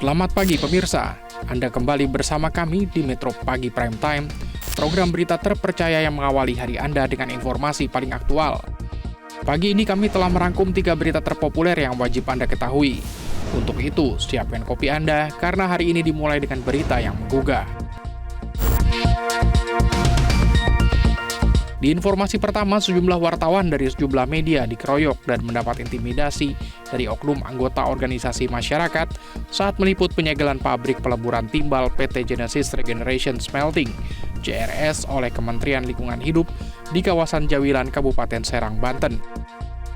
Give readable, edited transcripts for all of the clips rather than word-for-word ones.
Selamat pagi pemirsa, Anda kembali bersama kami di Metro Pagi Prime Time, program berita terpercaya yang mengawali hari Anda dengan informasi paling aktual. Pagi ini kami telah merangkum 3 berita terpopuler yang wajib Anda ketahui. Untuk itu, siapkan kopi Anda karena hari ini dimulai dengan berita yang menggugah. Di informasi pertama, sejumlah wartawan dari sejumlah media dikeroyok dan mendapat intimidasi dari oknum anggota organisasi masyarakat saat meliput penyegelan pabrik peleburan timbal PT Genesis Regeneration Smelting (GRS) oleh Kementerian Lingkungan Hidup di kawasan Jawilan, Kabupaten Serang, Banten.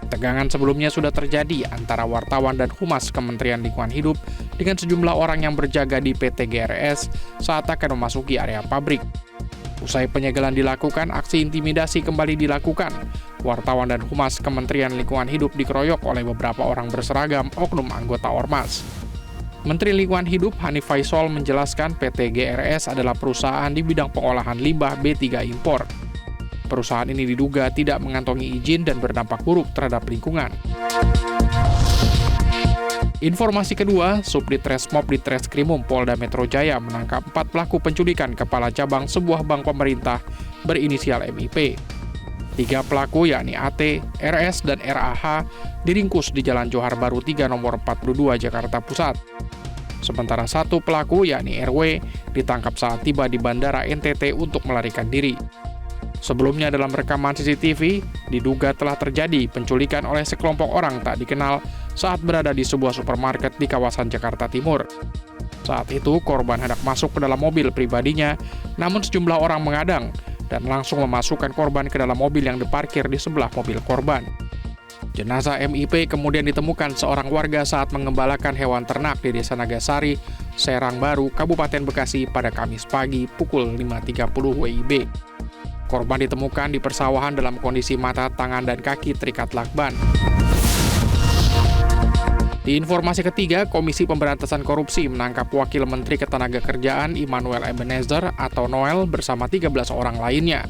Tegangan sebelumnya sudah terjadi antara wartawan dan humas Kementerian Lingkungan Hidup dengan sejumlah orang yang berjaga di PT GRS saat akan memasuki area pabrik. Usai penyegelan dilakukan, aksi intimidasi kembali dilakukan. Wartawan dan humas Kementerian Lingkungan Hidup dikeroyok oleh beberapa orang berseragam oknum anggota Ormas. Menteri Lingkungan Hidup Hanif Faisal menjelaskan PT GRS adalah perusahaan di bidang pengolahan limbah B3 impor. Perusahaan ini diduga tidak mengantongi izin dan berdampak buruk terhadap lingkungan. Informasi kedua, Subdit Resmob di Treskrimum Polda Metro Jaya menangkap 4 pelaku penculikan kepala cabang sebuah bank pemerintah berinisial MIP. 3 pelaku yakni AT, RS, dan RAH diringkus di Jalan Johar Baru 3 nomor 42 Jakarta Pusat. Sementara 1 pelaku yakni RW ditangkap saat tiba di Bandara NTT untuk melarikan diri. Sebelumnya dalam rekaman CCTV, diduga telah terjadi penculikan oleh sekelompok orang tak dikenal saat berada di sebuah supermarket di kawasan Jakarta Timur. Saat itu, korban hendak masuk ke dalam mobil pribadinya, namun sejumlah orang mengadang dan langsung memasukkan korban ke dalam mobil yang diparkir di sebelah mobil korban. Jenazah MIP kemudian ditemukan seorang warga saat mengembalakan hewan ternak di Desa Nagasari, Serang Baru, Kabupaten Bekasi pada Kamis pagi pukul 5.30 WIB. Korban ditemukan di persawahan dalam kondisi mata, tangan, dan kaki terikat lakban. Di informasi ketiga, Komisi Pemberantasan Korupsi menangkap Wakil Menteri Ketenagakerjaan Immanuel Ebenezer atau Noel bersama 13 orang lainnya.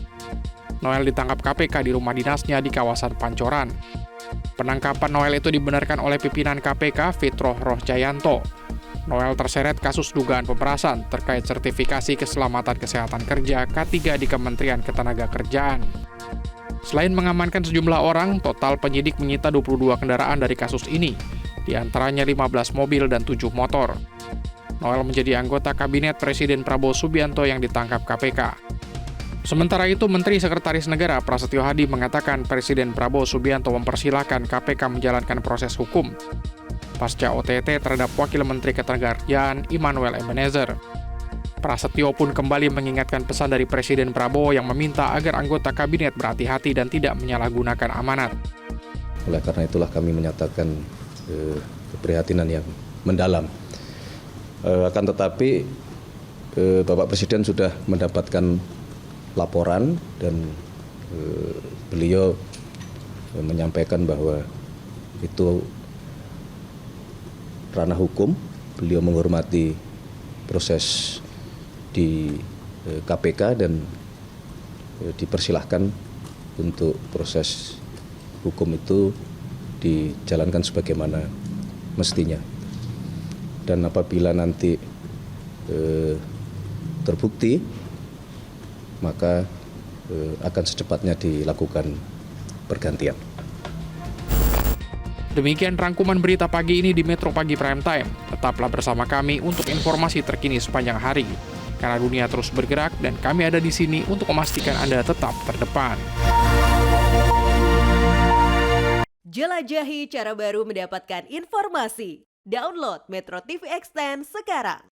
Noel ditangkap KPK di rumah dinasnya di kawasan Pancoran. Penangkapan Noel itu dibenarkan oleh pimpinan KPK Fitroh Rohjayanto. Noel terseret kasus dugaan pemerasan terkait sertifikasi keselamatan kesehatan kerja K3 di Kementerian Ketenagakerjaan. Selain mengamankan sejumlah orang, total penyidik menyita 22 kendaraan dari kasus ini, di antaranya 15 mobil dan 7 motor. Noel menjadi anggota Kabinet Presiden Prabowo Subianto yang ditangkap KPK. Sementara itu, Menteri Sekretaris Negara Prasetyo Hadi mengatakan Presiden Prabowo Subianto mempersilahkan KPK menjalankan proses hukum pasca OTT terhadap Wakil Menteri Ketenagakerjaan Immanuel Ebenezer. Prasetyo pun kembali mengingatkan pesan dari Presiden Prabowo yang meminta agar anggota kabinet berhati-hati dan tidak menyalahgunakan amanat. Oleh karena itulah kami menyatakan keprihatinan yang mendalam. Akan tetapi Bapak Presiden sudah mendapatkan laporan dan beliau menyampaikan bahwa itu ranah hukum. Beliau menghormati proses di KPK dan dipersilahkan untuk proses hukum itu dijalankan sebagaimana mestinya. Dan apabila nanti terbukti, maka akan secepatnya dilakukan pergantian. Demikian rangkuman berita pagi ini di Metro Pagi Prime Time. Tetaplah bersama kami untuk informasi terkini sepanjang hari. Karena dunia terus bergerak dan kami ada di sini untuk memastikan Anda tetap terdepan. Jelajahi cara baru mendapatkan informasi. Download Metro TV Extend sekarang.